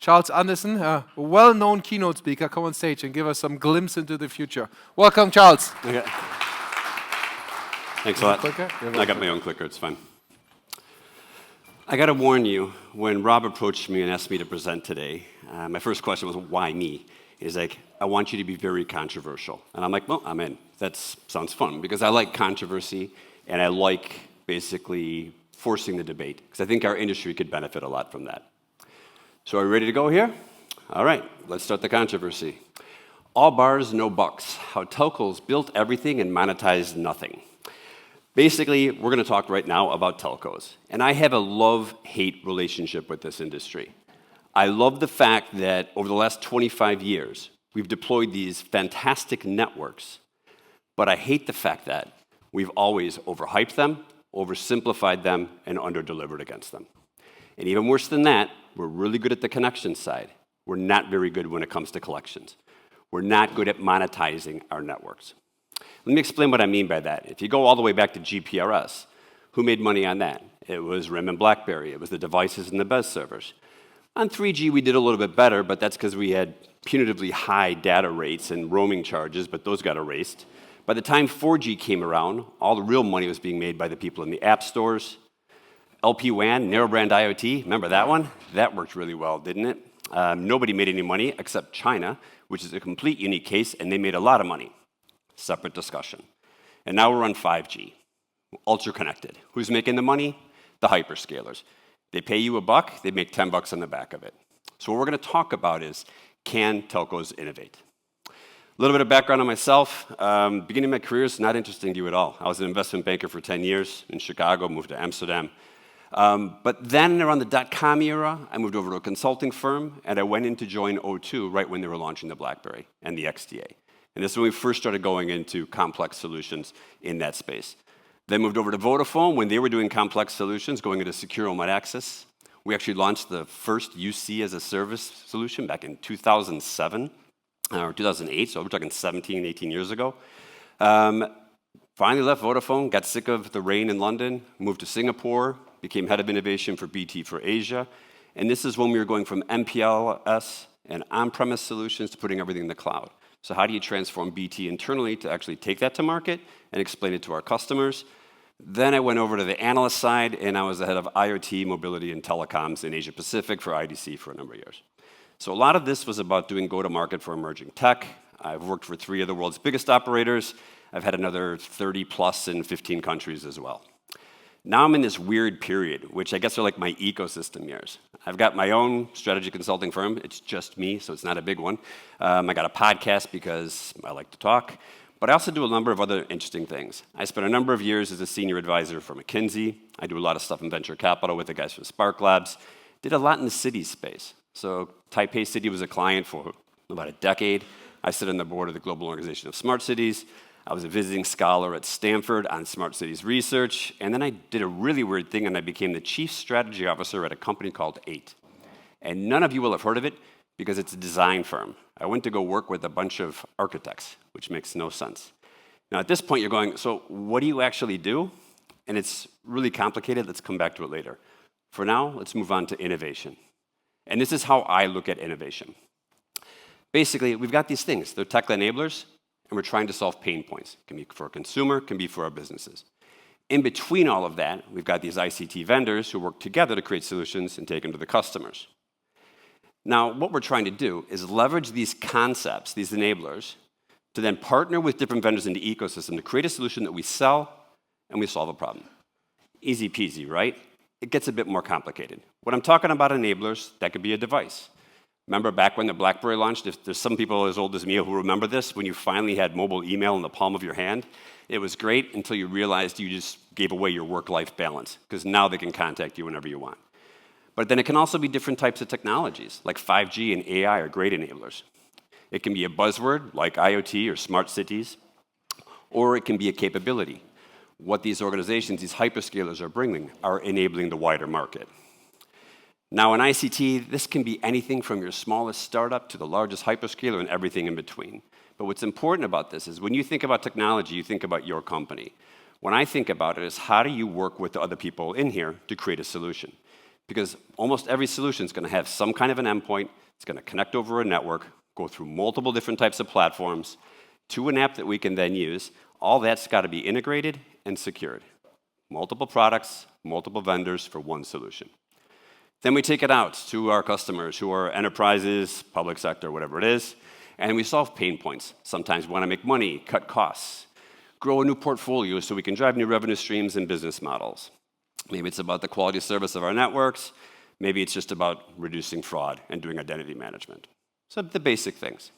Charles Anderson, a well-known keynote speaker, come on stage and give us some glimpse into the future. Welcome, Charles. Okay. Thanks a lot. I got my own clicker, it's fine. I got to warn you, when Rob approached me and asked me to present today, my first question was, why me? He's like, I want you to be very controversial. And I'm like, well, I'm in. That sounds fun, because I like controversy, and I like basically forcing the debate, because I think our industry could benefit a lot from that. So are we ready to go here? All right, let's start the controversy. All bars, no bucks. How telcos built everything and monetized nothing. Basically, we're going to talk right now about telcos. And I have a love-hate relationship with this industry. I love the fact that over the last 25 years, we've deployed these fantastic networks. But I hate the fact that we've always overhyped them, oversimplified them, and underdelivered against them. And even worse than that, we're really good at the connection side. We're not very good when it comes to collections. We're not good at monetizing our networks. Let me explain what I mean by that. If you go all the way back to GPRS, who made money on that? It was RIM and BlackBerry. It was the devices and the BES servers. On 3G, we did a little bit better, but that's because we had punitively high data rates and roaming charges, but those got erased. By the time 4G came around, all the real money was being made by the people in the app stores. LPWAN, narrowband IoT, remember that one? That worked really well, didn't it? Nobody made any money except China, which is a complete unique case, and they made a lot of money. Separate discussion. And now we're on 5G, ultra-connected. Who's making the money? The hyperscalers. They pay you $1, they make $10 on the back of it. So what we're going to talk about is, can telcos innovate? A little bit of background on myself. Beginning of my career is not interesting to you at all. I was an investment banker for 10 years in Chicago, moved to Amsterdam. But then around the dot-com era, I moved over to a consulting firm, and I went in to join O2 right when they were launching the BlackBerry and the XDA. And this is when we first started going into complex solutions in that space. Then moved over to Vodafone when they were doing complex solutions, going into secure remote access. We actually launched the first UC as a service solution back in 2007 or 2008, so we're talking 17, 18 years ago. Finally left Vodafone, got sick of the rain in London, moved to Singapore, became head of innovation for BT for Asia. And this is when we were going from MPLS and on-premise solutions to putting everything in the cloud. So how do you transform BT internally to actually take that to market and explain it to our customers? Then I went over to the analyst side, and I was the head of IoT, mobility, and telecoms in Asia Pacific for IDC for a number of years. So a lot of this was about doing go-to-market for emerging tech. I've worked for 3 of the world's biggest operators. I've had another 30 plus in 15 countries as well. Now I'm in this weird period, which I guess are like my ecosystem years. I've got my own strategy consulting firm. It's just me, so it's not a big one. I got a podcast because I like to talk. But I also do a number of other interesting things. I spent a number of years as a senior advisor for McKinsey. I do a lot of stuff in venture capital with the guys from Spark Labs. Did a lot in the city space. So Taipei City was a client for about a decade. I sit on the board of the Global Organization of Smart Cities. I was a visiting scholar at Stanford on smart cities research, and then I did a really weird thing, and I became the chief strategy officer at a company called 8. And none of you will have heard of it because it's a design firm. I went to go work with a bunch of architects, which makes no sense. Now at this point you're going, so what do you actually do? And it's really complicated. Let's come back to it later. For now, let's move on to innovation. And this is how I look at innovation. Basically, we've got these things. They're tech enablers, and we're trying to solve pain points. It can be for a consumer, it can be for our businesses. In between all of that, we've got these ICT vendors who work together to create solutions and take them to the customers. Now, what we're trying to do is leverage these concepts, these enablers, to then partner with different vendors in the ecosystem to create a solution that we sell and we solve a problem. Easy peasy, right? It gets a bit more complicated. When I'm talking about enablers, that could be a device. Remember back when the BlackBerry launched, if there's some people as old as me who remember this, when you finally had mobile email in the palm of your hand, it was great until you realized you just gave away your work-life balance, because now they can contact you whenever you want. But then it can also be different types of technologies, like 5G and AI are great enablers. It can be a buzzword, like IoT or smart cities, or it can be a capability. What these organizations, these hyperscalers are bringing, are enabling the wider market. Now in ICT, this can be anything from your smallest startup to the largest hyperscaler and everything in between. But what's important about this is when you think about technology, you think about your company. When I think about it is how do you work with the other people in here to create a solution? because almost every solution is going to have some kind of an endpoint. It's going to connect over a network, go through multiple different types of platforms to an app that we can then use. All that's got to be integrated and secured. Multiple products, multiple vendors for one solution. Then we take it out to our customers who are enterprises, public sector, whatever it is, and we solve pain points. Sometimes we want to make money, cut costs, grow a new portfolio so we can drive new revenue streams and business models. Maybe it's about the quality of service of our networks. Maybe it's just about reducing fraud and doing identity management. So the basic things.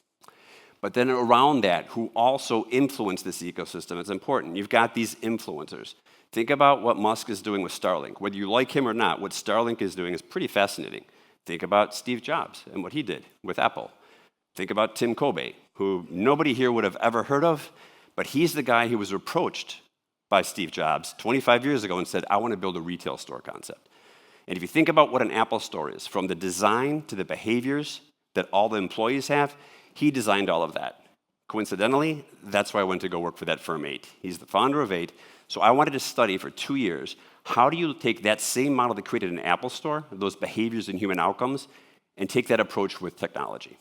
But then around that, who also influence this ecosystem is important. You've got these influencers. Think about what Musk is doing with Starlink. Whether you like him or not, what Starlink is doing is pretty fascinating. Think about Steve Jobs and what he did with Apple. Think about Tim Kobe, who nobody here would have ever heard of, but he's the guy who was approached by Steve Jobs 25 years ago and said, I want to build a retail store concept. And if you think about what an Apple store is, from the design to the behaviors that all the employees have, he designed all of that. Coincidentally, that's why I went to go work for that firm 8. He's the founder of 8. So I wanted to study for 2 years, how do you take that same model that created an Apple store, those behaviors and human outcomes, and take that approach with technology?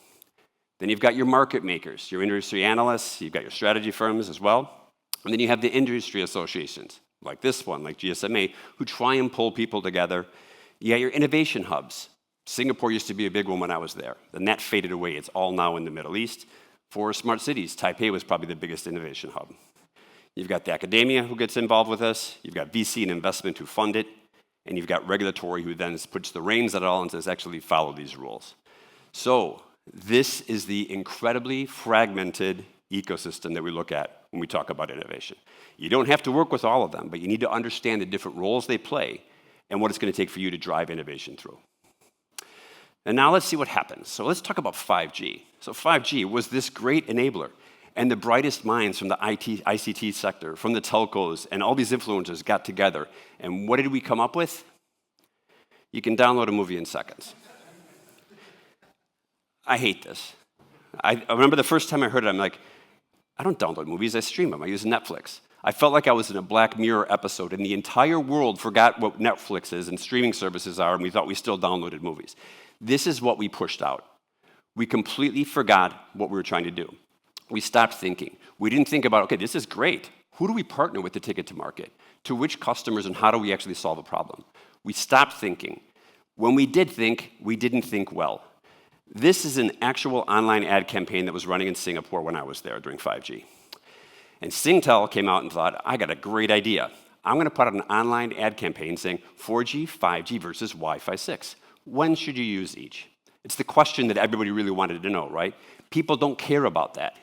Then you've got your market makers, your industry analysts, you've got your strategy firms as well. And then you have the industry associations, like this one, like GSMA, who try and pull people together. You got your innovation hubs. Singapore used to be a big one when I was there. Then that faded away. It's all now in the Middle East. For smart cities, Taipei was probably the biggest innovation hub. You've got the academia who gets involved with us. You've got VC and investment who fund it. And you've got regulatory who then puts the reins on it all and says, actually follow these rules. So this is the incredibly fragmented ecosystem that we look at when we talk about innovation. You don't have to work with all of them, but you need to understand the different roles they play and what it's going to take for you to drive innovation through. And now let's see what happens. So let's talk about 5G. So 5G was this great enabler, and the brightest minds from the ICT sector, from the telcos, and all these influencers got together. And what did we come up with? You can download a movie in seconds. I hate this. I remember the first time I heard it, I'm like, I don't download movies, I stream them. I use Netflix. I felt like I was in a Black Mirror episode, and the entire world forgot what Netflix is and streaming services are, and we thought we still downloaded movies. This is what we pushed out. We completely forgot what we were trying to do. We stopped thinking. We didn't think about, okay, this is great. Who do we partner with to take it to market? To which customers, and how do we actually solve a problem? We stopped thinking. When we did think, we didn't think well. This is an actual online ad campaign that was running in Singapore when I was there during 5G. And Singtel came out and thought, I got a great idea. I'm going to put out an online ad campaign saying 4G, 5G versus Wi-Fi 6. When should you use each? It's the question that everybody really wanted to know, right? People don't care about that.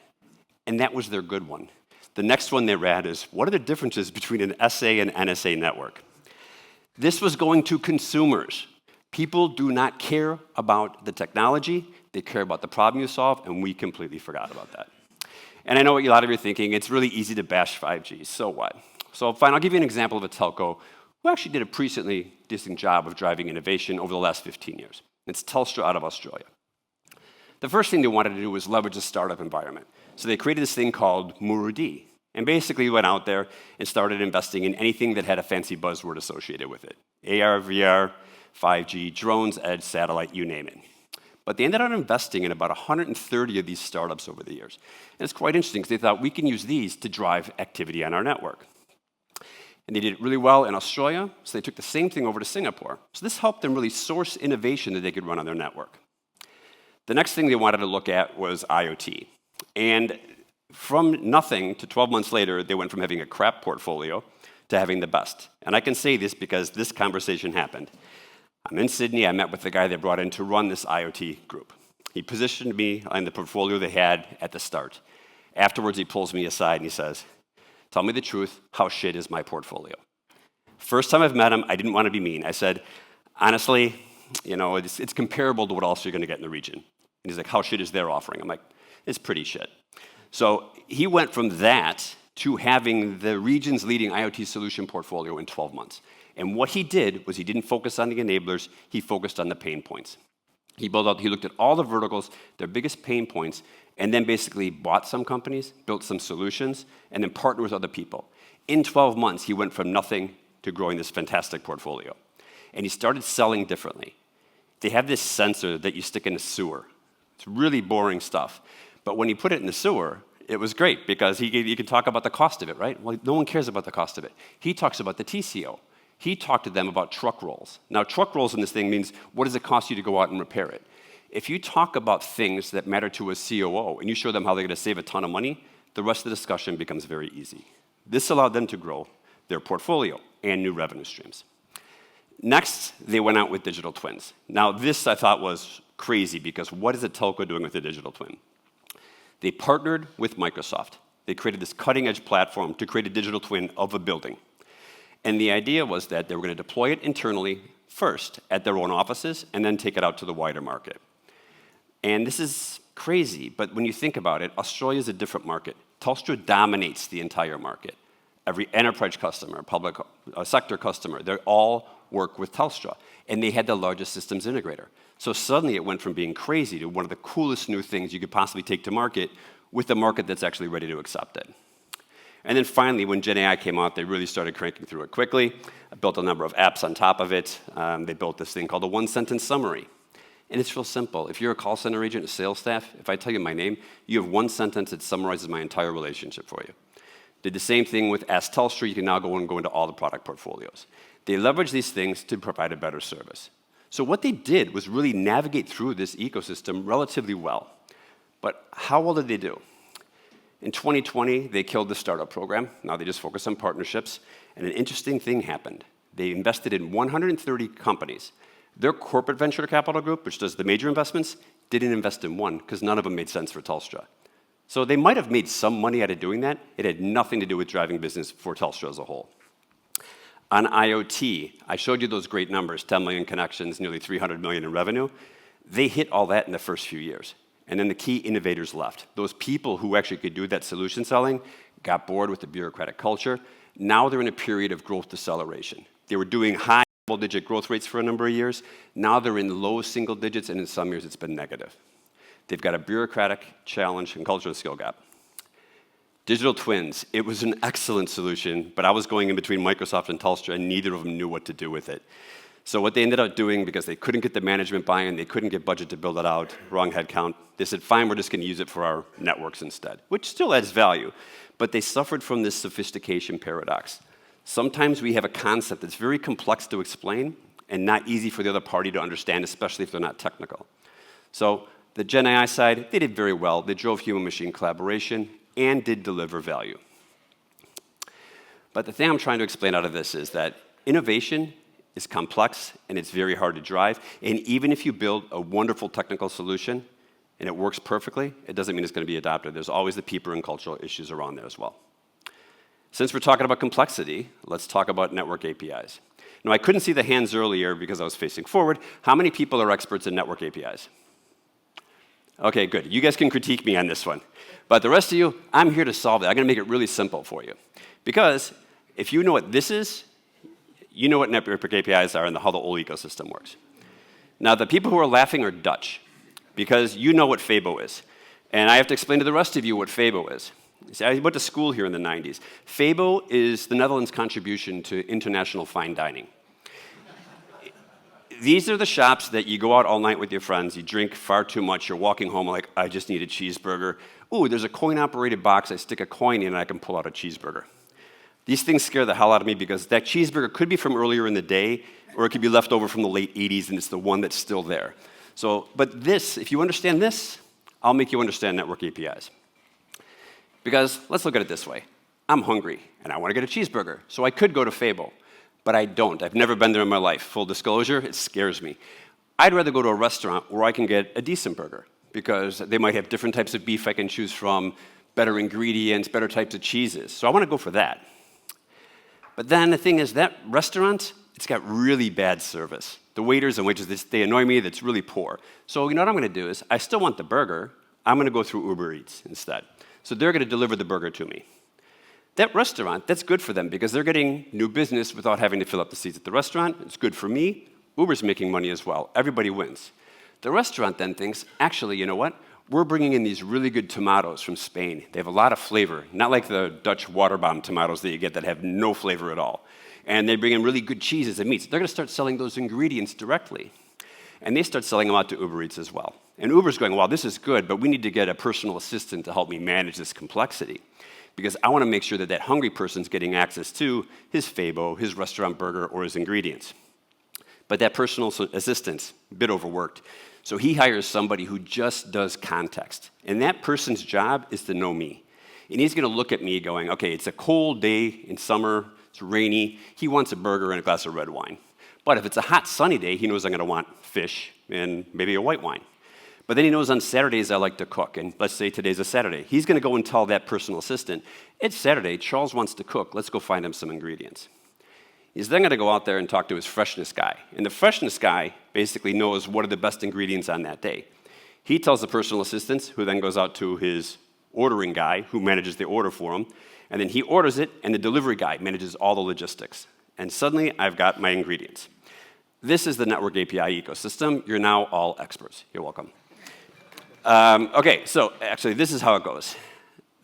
And that was their good one. The next one they read is, what are the differences between an SA and NSA network? This was going to consumers. People do not care about the technology. They care about the problem you solve, and we completely forgot about that. And I know what a lot of you are thinking. It's really easy to bash 5G. So what? So fine, I'll give you an example of a telco who actually did a pretty decent job of driving innovation over the last 15 years. It's Telstra out of Australia. The first thing they wanted to do was leverage a startup environment. So they created this thing called Murudi, and basically went out there and started investing in anything that had a fancy buzzword associated with it. AR, VR, 5G, drones, edge, satellite, you name it. But they ended up investing in about 130 of these startups over the years. And it's quite interesting because they thought we can use these to drive activity on our network. And they did it really well in Australia, so they took the same thing over to Singapore. So this helped them really source innovation that they could run on their network. The next thing they wanted to look at was IoT. And from nothing to 12 months later, they went from having a crap portfolio to having the best. And I can say this because this conversation happened. I'm in Sydney. I met with the guy they brought in to run this IoT group. He positioned me on the portfolio they had at the start. Afterwards, he pulls me aside and he says, tell me the truth, how shit is my portfolio? First time I've met him, I didn't want to be mean. I said, honestly, you know, it's comparable to what else you're going to get in the region. And he's like, how shit is their offering? I'm like, it's pretty shit. So he went from that to having the region's leading IoT solution portfolio in 12 months. And what he did was he didn't focus on the enablers, he focused on the pain points. He looked at all the verticals, their biggest pain points, and then basically bought some companies, built some solutions, and then partnered with other people. In 12 months, he went from nothing to growing this fantastic portfolio. and he started selling differently. They have this sensor that you stick in a sewer. It's really boring stuff. But when you put it in the sewer, it was great because you can talk about the cost of it, right? Well, no one cares about the cost of it. He talks about the TCO. He talked to them about truck rolls. Now, truck rolls in this thing means what does it cost you to go out and repair it? If you talk about things that matter to a COO and you show them how they're going to save a ton of money, the rest of the discussion becomes very easy. This allowed them to grow their portfolio and new revenue streams. Next, they went out with digital twins. Now, this I thought was crazy because what is a telco doing with a digital twin? They partnered with Microsoft. They created this cutting-edge platform to create a digital twin of a building. And the idea was that they were going to deploy it internally first at their own offices and then take it out to the wider market. And this is crazy, but when you think about it, Australia is a different market. Telstra dominates the entire market. Every enterprise customer, public sector customer, they all work with Telstra. And they had the largest systems integrator. So suddenly it went from being crazy to one of the coolest new things you could possibly take to market with a market that's actually ready to accept it. And then finally, when Gen AI came out, they really started cranking through it quickly. I built a number of apps on top of it. They built this thing called a one-sentence summary. And it's real simple. If you're a call center agent, a sales staff, if I tell you my name, you have one sentence that summarizes my entire relationship for you. Did the same thing with Ask Telstra. You can now go into all the product portfolios. They leverage these things to provide a better service. So what they did was really navigate through this ecosystem relatively well. But how well did they do? In 2020, they killed the startup program. Now they just focus on partnerships. And an interesting thing happened. They invested in 130 companies. Their corporate venture capital group, which does the major investments, didn't invest in one because none of them made sense for Telstra. So they might have made some money out of doing that. It had nothing to do with driving business for Telstra as a whole. On IoT, I showed you those great numbers, 10 million connections, nearly 300 million in revenue. They hit all that in the first few years. And then the key innovators left. Those people who actually could do that solution selling got bored with the bureaucratic culture. Now they're in a period of growth deceleration. They were doing high double-digit growth rates for a number of years. Now they're in low single digits, and in some years it's been negative. They've got a bureaucratic challenge and cultural skill gap. Digital twins, it was an excellent solution, but I was going in between Microsoft and Telstra, and neither of them knew what to do with it. So what they ended up doing, because they couldn't get the management buy-in, they couldn't get budget to build it out, wrong headcount, they said, fine, we're just going to use it for our networks instead, which still adds value. But they suffered from this sophistication paradox. Sometimes we have a concept that's very complex to explain and not easy for the other party to understand, especially if they're not technical. So the Gen AI side, they did very well. They drove human-machine collaboration and did deliver value. But the thing I'm trying to explain out of this is that innovation is complex and it's very hard to drive. And even if you build a wonderful technical solution and it works perfectly, it doesn't mean it's going to be adopted. There's always the people and cultural issues around there as well. Since we're talking about complexity, let's talk about network APIs. Now, I couldn't see the hands earlier because I was facing forward. How many people are experts in network APIs? Okay, good. You guys can critique me on this one. But the rest of you, I'm here to solve it. I'm going to make it really simple for you. Because if you know what this is, you know what network APIs are and how the whole ecosystem works. Now, the people who are laughing are Dutch, because you know what Fabo is. And I have to explain to the rest of you what Fabo is. See, I went to school here in the 90s. Fabo is the Netherlands' contribution to international fine dining. These are the shops that you go out all night with your friends, you drink far too much, you're walking home like, I just need a cheeseburger. Ooh, there's a coin-operated box, I stick a coin in and I can pull out a cheeseburger. These things scare the hell out of me because that cheeseburger could be from earlier in the day, or it could be left over from the late 80s and it's the one that's still there. So, but this, if you understand this, I'll make you understand network APIs. Because let's look at it this way. I'm hungry and I want to get a cheeseburger, so I could go to Fabo. But I don't. I've never been there in my life. Full disclosure, it scares me. I'd rather go to a restaurant where I can get a decent burger because they might have different types of beef I can choose from, better ingredients, better types of cheeses. So I want to go for that. But then the thing is, that restaurant, it's got really bad service. The waiters and waitresses, they annoy me, that's really poor. So you know what I'm going to do is, I still want the burger, I'm going to go through Uber Eats instead. So they're going to deliver the burger to me. That restaurant, that's good for them because they're getting new business without having to fill up the seats at the restaurant. It's good for me. Uber's making money as well. Everybody wins. The restaurant then thinks, actually, you know what? We're bringing in these really good tomatoes from Spain. They have a lot of flavor, not like the Dutch water bomb tomatoes that you get that have no flavor at all. and they bring in really good cheeses and meats. They're going to start selling those ingredients directly. And they start selling them out to Uber Eats as well. And Uber's going, well, this is good, but we need to get a personal assistant to help me manage this complexity. Because I want to make sure that that hungry person's getting access to his Fabo, his restaurant burger, or his ingredients. But that personal assistant's a bit overworked. So he hires somebody who just does context. And that person's job is to know me. And he's going to look at me going, okay, it's a cold day in summer, it's rainy, he wants a burger and a glass of red wine. But if it's a hot, sunny day, he knows I'm going to want fish and maybe a white wine. But then he knows on Saturdays I like to cook, and let's say today's a Saturday. He's going to go and tell that personal assistant, it's Saturday, Charles wants to cook, let's go find him some ingredients. He's then going to go out there and talk to his freshness guy. And the freshness guy basically knows what are the best ingredients on that day. He tells the personal assistant, who then goes out to his ordering guy, who manages the order for him, and then he orders it, and the delivery guy manages all the logistics. And suddenly, I've got my ingredients. This is the network API ecosystem. You're now all experts. You're welcome. Okay, so actually, this is how it goes.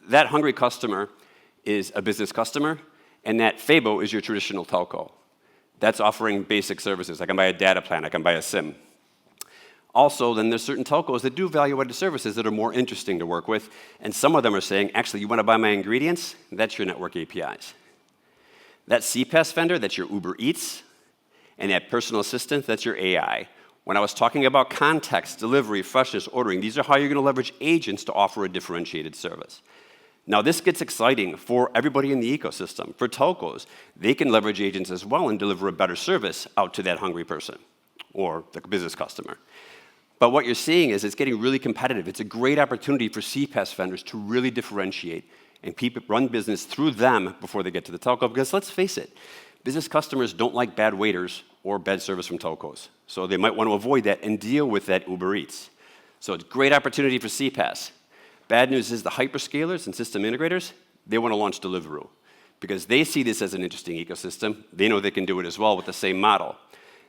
That hungry customer is a business customer, and that Fabo is your traditional telco. That's offering basic services. I can buy a data plan. I can buy a SIM. Also, then there's certain telcos that do value-added services that are more interesting to work with, and some of them are saying, actually, you want to buy my ingredients? That's your network APIs. That CPaaS vendor, that's your Uber Eats, and that personal assistant, that's your AI. When I was talking about context, delivery, freshness, ordering, these are how you're going to leverage agents to offer a differentiated service. Now, this gets exciting for everybody in the ecosystem. For telcos, they can leverage agents as well and deliver a better service out to that hungry person or the business customer. But what you're seeing is it's getting really competitive. It's a great opportunity for CPaaS vendors to really differentiate and run business through them before they get to the telco. Because let's face it, business customers don't like bad waiters or bad service from telcos. So they might want to avoid that and deal with that Uber Eats. So it's a great opportunity for CPaaS. Bad news is the hyperscalers and system integrators, they want to launch Deliveroo because they see this as an interesting ecosystem. They know they can do it as well with the same model.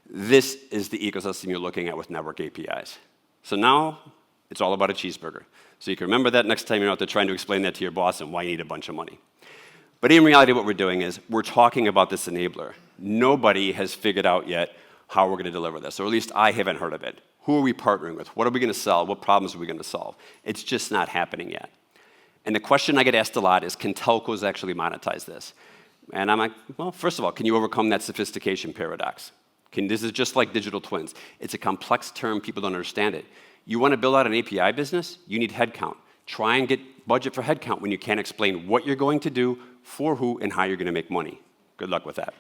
This is the ecosystem you're looking at with network APIs. So now it's all about a cheeseburger. So you can remember that next time you're out there trying to explain that to your boss and why you need a bunch of money. But in reality, what we're doing is we're talking about this enabler. Nobody has figured out yet how we're going to deliver this, or at least I haven't heard of it. Who are we partnering with? What are we going to sell? What problems are we going to solve? It's just not happening yet. And the question I get asked a lot is, can telcos actually monetize this? And I'm like, well, first of all, can you overcome that sophistication paradox? This is just like digital twins. It's a complex term. People don't understand it. You want to build out an API business? You need headcount. Try and get budget for headcount when you can't explain what you're going to do, for who, and how you're going to make money. Good luck with that.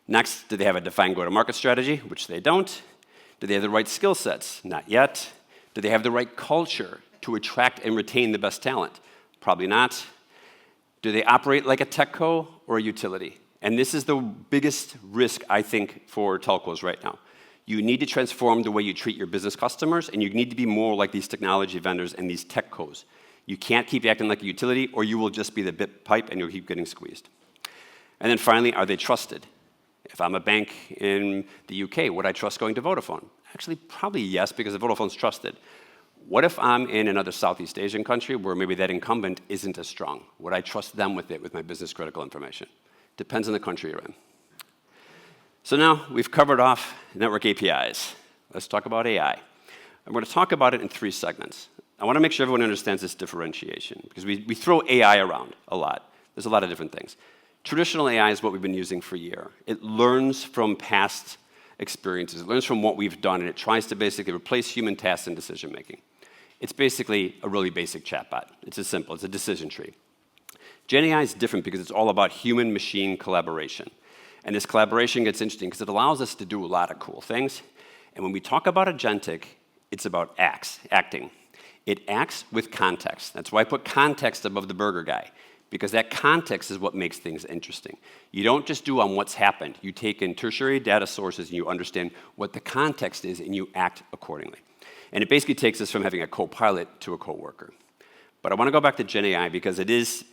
Next, do they have a defined go-to-market strategy? Which they don't. Do they have the right skill sets? Not yet. Do they have the right culture to attract and retain the best talent? Probably not. Do they operate like a Telco or a utility? And this is the biggest risk, I think, for telcos right now. You need to transform the way you treat your business customers, and you need to be more like these technology vendors and these Telcos. You can't keep acting like a utility, or you will just be the bit pipe and you'll keep getting squeezed. And then finally, are they trusted? If I'm a bank in the UK, would I trust going to Vodafone? Actually, probably yes, because Vodafone's trusted. What if I'm in another Southeast Asian country where maybe that incumbent isn't as strong? Would I trust them with it, with my business critical information? Depends on the country you're in. So now we've covered off network APIs. Let's talk about AI. I'm going to talk about it in 3 segments. I want to make sure everyone understands this differentiation, because we throw AI around a lot. There's a lot of different things. Traditional AI is what we've been using for a year. It learns from past experiences. It learns from what we've done, and it tries to basically replace human tasks in decision-making. It's basically a really basic chatbot. It's as simple. It's a decision tree. Gen AI is different because it's all about human-machine collaboration. And this collaboration gets interesting because it allows us to do a lot of cool things. And when we talk about agentic, it's about acting. It acts with context. That's why I put context above the burger guy, because that context is what makes things interesting. You don't just do on what's happened. You take in tertiary data sources and you understand what the context is and you act accordingly. And it basically takes us from having a co-pilot to a co-worker. But I want to go back to Gen AI because it is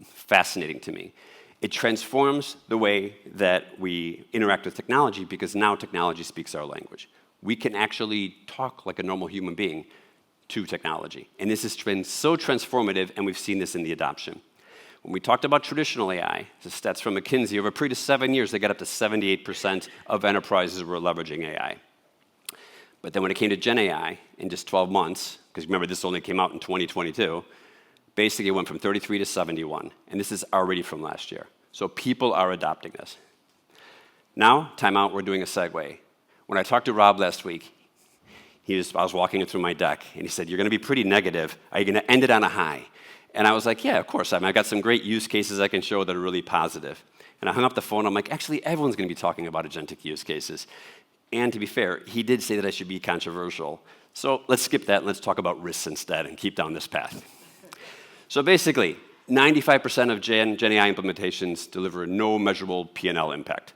fascinating to me. It transforms the way that we interact with technology because now technology speaks our language. We can actually talk like a normal human being to technology. And this has been so transformative, and we've seen this in the adoption. When we talked about traditional AI, the stats from McKinsey, over a period of 7 years, they got up to 78% of enterprises were leveraging AI. But then when it came to Gen AI, in just 12 months, because remember, this only came out in 2022, basically it went from 33 to 71. And this is already from last year. So people are adopting this. Now, time out, we're doing a segue. When I talked to Rob last week, I was walking him through my deck, and he said, "You're going to be pretty negative. Are you going to end it on a high?" And I was like, "Yeah, of course. I got some great use cases I can show that are really positive." And I hung up the phone. I'm like, "Actually, everyone's going to be talking about agentic use cases." And to be fair, he did say that I should be controversial. So let's skip that and let's talk about risks instead and keep down this path. So basically, 95% of Gen AI implementations deliver no measurable P&L impact.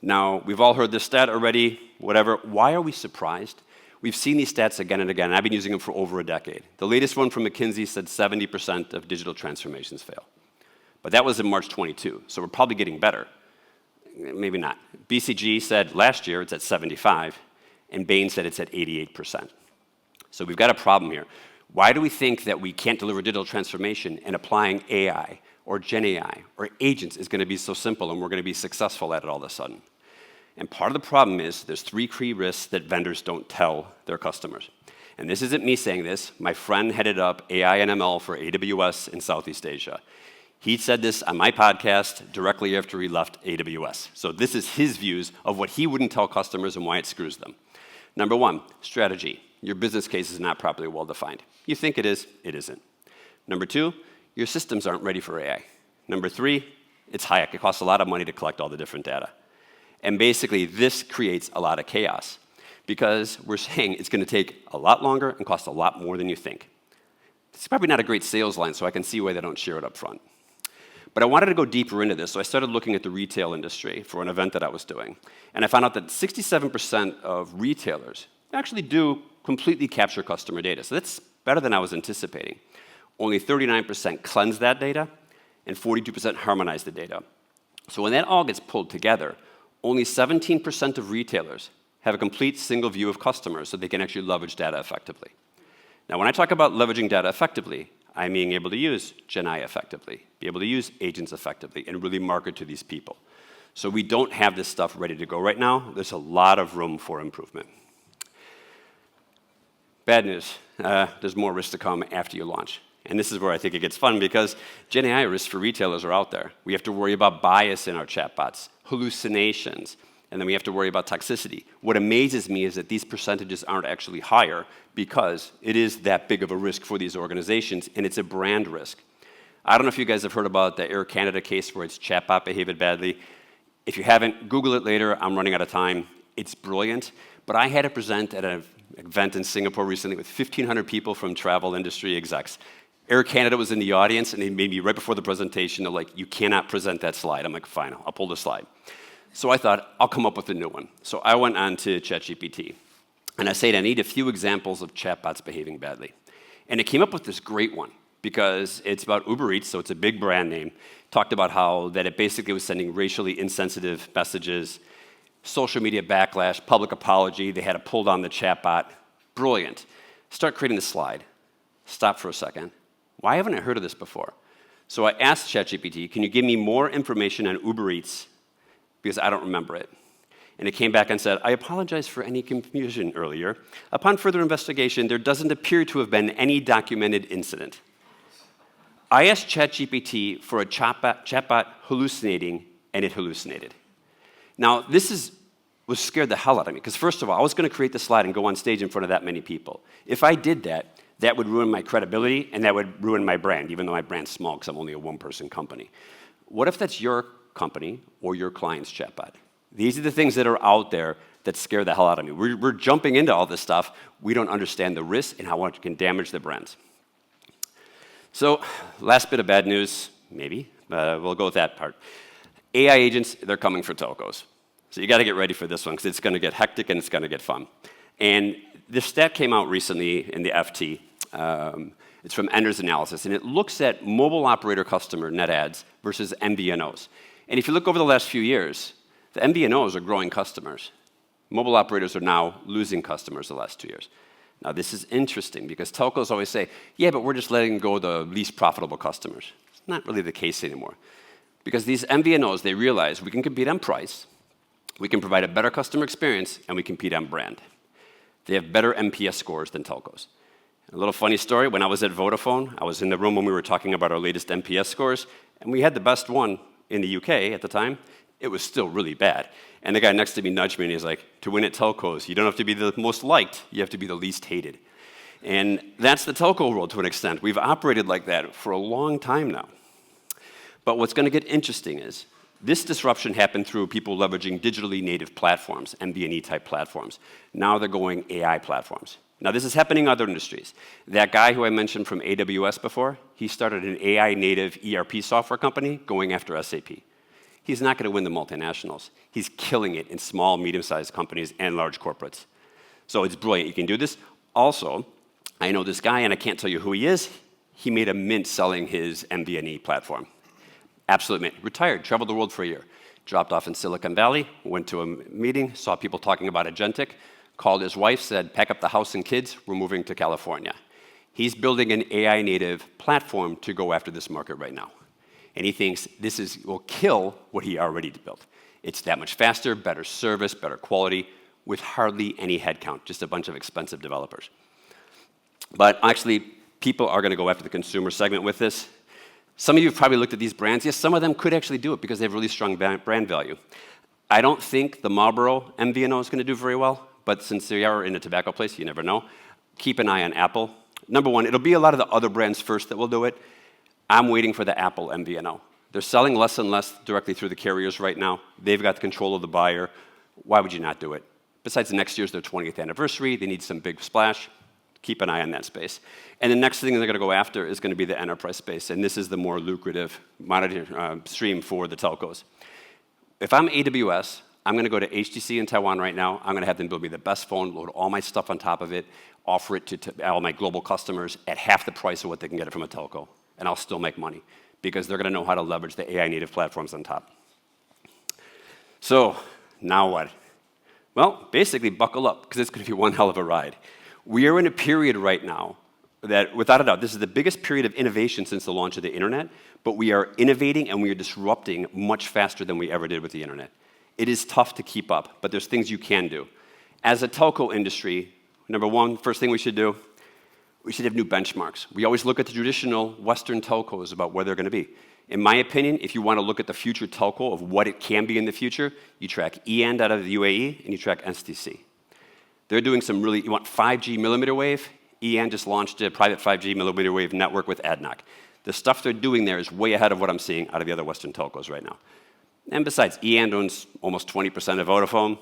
Now, we've all heard this stat already, whatever. Why are we surprised? We've seen these stats again and again, and I've been using them for over a decade. The latest one from McKinsey said 70% of digital transformations fail. But that was in March 22, so we're probably getting better. Maybe not. BCG said last year it's at 75, and Bain said it's at 88%. So we've got a problem here. Why do we think that we can't deliver digital transformation and applying AI or Gen AI or agents is going to be so simple and we're going to be successful at it all of a sudden? And part of the problem is there's 3 key risks that vendors don't tell their customers. And this isn't me saying this. My friend headed up AI and ML for AWS in Southeast Asia. He said this on my podcast directly after he left AWS. So this is his views of what he wouldn't tell customers and why it screws them. Number 1, strategy. Your business case is not properly well-defined. You think it is, it isn't. Number 2, your systems aren't ready for AI. Number 3, it's high. It costs a lot of money to collect all the different data. And basically, this creates a lot of chaos because we're saying it's going to take a lot longer and cost a lot more than you think. It's probably not a great sales line, so I can see why they don't share it up front. But I wanted to go deeper into this, so I started looking at the retail industry for an event that I was doing. And I found out that 67% of retailers actually do completely capture customer data. So that's better than I was anticipating. Only 39% cleanse that data, and 42% harmonize the data. So when that all gets pulled together, only 17% of retailers have a complete single view of customers so they can actually leverage data effectively. Now, when I talk about leveraging data effectively, I'm being able to use Gen AI effectively, be able to use agents effectively, and really market to these people. So we don't have this stuff ready to go right now. There's a lot of room for improvement. Bad news, there's more risk to come after you launch. And this is where I think it gets fun because Gen AI risks for retailers are out there. We have to worry about bias in our chatbots, hallucinations, and then we have to worry about toxicity. What amazes me is that these percentages aren't actually higher because it is that big of a risk for these organizations, and it's a brand risk. I don't know if you guys have heard about the Air Canada case where it's chatbot behaved badly. If you haven't, Google it later. I'm running out of time. It's brilliant. But I had to present at an event in Singapore recently with 1,500 people from travel industry execs. Air Canada was in the audience, and they made me right before the presentation, they're like, "You cannot present that slide." I'm like, "Fine, I'll pull the slide." So I thought, I'll come up with a new one. So I went on to ChatGPT, and I said, I need a few examples of chatbots behaving badly. And it came up with this great one, because it's about Uber Eats, so it's a big brand name. Talked about how that it basically was sending racially insensitive messages, social media backlash, public apology. They had to pull down the chatbot. Brilliant. Start creating the slide. Stop for a second. Why haven't I heard of this before? So I asked ChatGPT, can you give me more information on Uber Eats? Because I don't remember it. And it came back and said, I apologize for any confusion earlier. Upon further investigation, there doesn't appear to have been any documented incident. I asked ChatGPT for a chatbot hallucinating, and it hallucinated. Now, this was scared the hell out of me, because first of all, I was going to create the slide and go on stage in front of that many people. If I did that, that would ruin my credibility, and that would ruin my brand, even though my brand's small, because I'm only a one-person company. What if that's your company or your client's chatbot? These are the things that are out there that scare the hell out of me. We're jumping into all this stuff. We don't understand the risk and how it can damage the brands. So, last bit of bad news, maybe. We'll go with that part. AI agents, they're coming for telcos. So you got to get ready for this one, because it's going to get hectic and it's going to get fun. And this stat came out recently in the FT. It's from Ender's Analysis, and it looks at mobile operator customer net adds versus MVNOs. And if you look over the last few years, the MVNOs are growing customers. Mobile operators are now losing customers the last 2 years. Now, this is interesting because telcos always say, yeah, but we're just letting go the least profitable customers. Not really the case anymore. Because these MVNOs, they realize we can compete on price, we can provide a better customer experience, and we compete on brand. They have better NPS scores than telcos. A little funny story, when I was at Vodafone, I was in the room when we were talking about our latest NPS scores, and we had the best one in the UK at the time. It was still really bad. And the guy next to me nudged me and he's like, to win at telcos, you don't have to be the most liked, you have to be the least hated. And that's the telco world to an extent. We've operated like that for a long time now. But what's going to get interesting is this disruption happened through people leveraging digitally native platforms, MVNE type platforms. Now they're going AI platforms. Now this is happening in other industries. That guy who I mentioned from AWS before, he started an AI native ERP software company going after SAP. He's not going to win the multinationals. He's killing it in small, medium-sized companies and large corporates. So it's brilliant. You can do this. Also, I know this guy, and I can't tell you who he is. He made a mint selling his MVNE platform. Absolute mint. Retired, traveled the world for a year. Dropped off in Silicon Valley, went to a meeting, saw people talking about agentic, called his wife, said, pack up the house and kids, we're moving to California. He's building an AI native platform to go after this market right now. And he thinks will kill what he already built. It's that much faster, better service, better quality, with hardly any headcount, just a bunch of expensive developers. But actually, people are going to go after the consumer segment with this. Some of you have probably looked at these brands. Yes, some of them could actually do it because they have really strong brand value. I don't think the Marlboro MVNO is going to do very well, but since they are in a tobacco place, you never know. Keep an eye on Apple. Number one, it'll be a lot of the other brands first that will do it. I'm waiting for the Apple MVNO. They're selling less and less directly through the carriers right now. They've got the control of the buyer. Why would you not do it? Besides, next year's their 20th anniversary. They need some big splash. Keep an eye on that space. And the next thing they're going to go after is going to be the enterprise space, and this is the more lucrative stream for the telcos. If I'm AWS, I'm going to go to HTC in Taiwan right now. I'm going to have them build me the best phone, load all my stuff on top of it, offer it to all my global customers at half the price of what they can get it from a telco. And I'll still make money because they're going to know how to leverage the AI native platforms on top. So now what? Well, basically buckle up because it's going to be one hell of a ride. We are in a period right now that, without a doubt, this is the biggest period of innovation since the launch of the internet, but we are innovating and we are disrupting much faster than we ever did with the internet. It is tough to keep up, but there's things you can do. As a telco industry, number one, first thing we should do, we should have new benchmarks. We always look at the traditional Western telcos about where they're going to be. In my opinion, if you want to look at the future telco of what it can be in the future, you track EAND out of the UAE and you track STC. They're doing some really, you want 5G millimeter wave? EAND just launched a private 5G millimeter wave network with ADNOC. The stuff they're doing there is way ahead of what I'm seeing out of the other Western telcos right now. And besides, EAND owns almost 20% of Vodafone.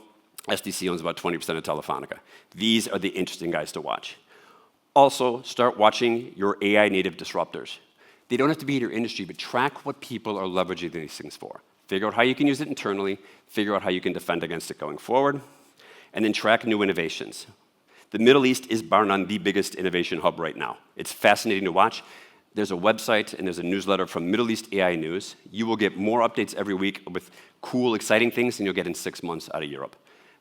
STC owns about 20% of Telefonica. These are the interesting guys to watch. Also, start watching your AI native disruptors. They don't have to be in your industry, but track what people are leveraging these things for. Figure out how you can use it internally, figure out how you can defend against it going forward, and then track new innovations. The Middle East is bar none the biggest innovation hub right now. It's fascinating to watch. There's a website and there's a newsletter from Middle East AI News. You will get more updates every week with cool, exciting things than you'll get in 6 months out of Europe.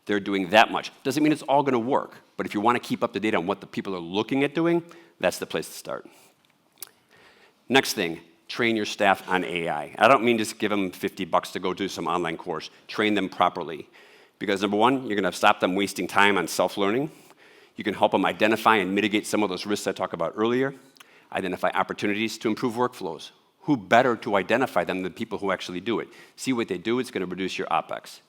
They're doing that much. Doesn't mean it's all going to work, but if you want to keep up to date on what the people are looking at doing, that's the place to start. Next thing, train your staff on AI. I don't mean just give them $50 to go do some online course. Train them properly. Because number one, you're going to stop them wasting time on self-learning. You can help them identify and mitigate some of those risks I talked about earlier. Identify opportunities to improve workflows. Who better to identify them than people who actually do it? See what they do, it's going to reduce your OpEx.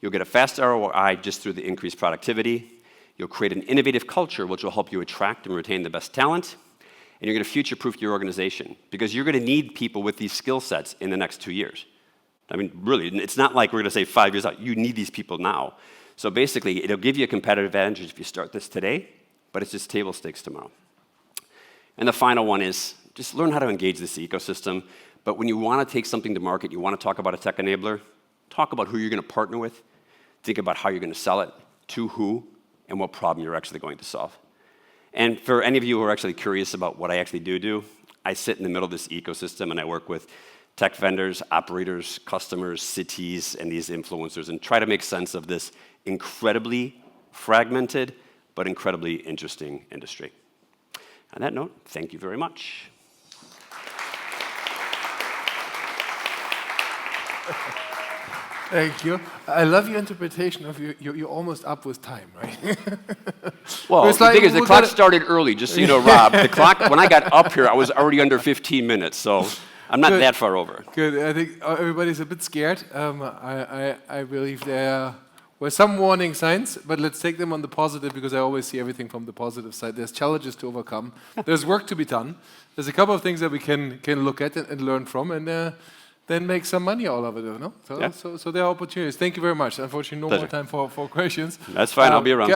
You'll get a fast ROI just through the increased productivity. You'll create an innovative culture which will help you attract and retain the best talent. And you're going to future-proof your organization because you're going to need people with these skill sets in the next 2 years. I mean, really, it's not like we're going to say 5 years out. You need these people now. So basically, it'll give you a competitive advantage if you start this today, but it's just table stakes tomorrow. And the final one is just learn how to engage this ecosystem. But when you want to take something to market, you want to talk about a tech enabler, talk about who you're going to partner with, think about how you're going to sell it, to who, and what problem you're actually going to solve. And for any of you who are actually curious about what I actually do, I sit in the middle of this ecosystem and I work with tech vendors, operators, customers, cities, and these influencers and try to make sense of this incredibly fragmented but incredibly interesting industry. On that note, thank you very much. Thank you. I love your interpretation of you're almost up with time, right? Well, It's the like thing is, the we clock gotta- started early, just so you know, Rob. The clock, when I got up here, I was already under 15 minutes, so I'm not Good. that far over. Good. I think everybody's a bit scared. I believe there were some warning signs, but let's take them on the positive because I always see everything from the positive side. There's challenges to overcome. There's work to be done. There's a couple of things that we can look at and learn from, and then make some money all of it. You know? Yeah. So there are opportunities. Thank you very much. Unfortunately, no more Pleasure. time for questions. That's fine, I'll be around.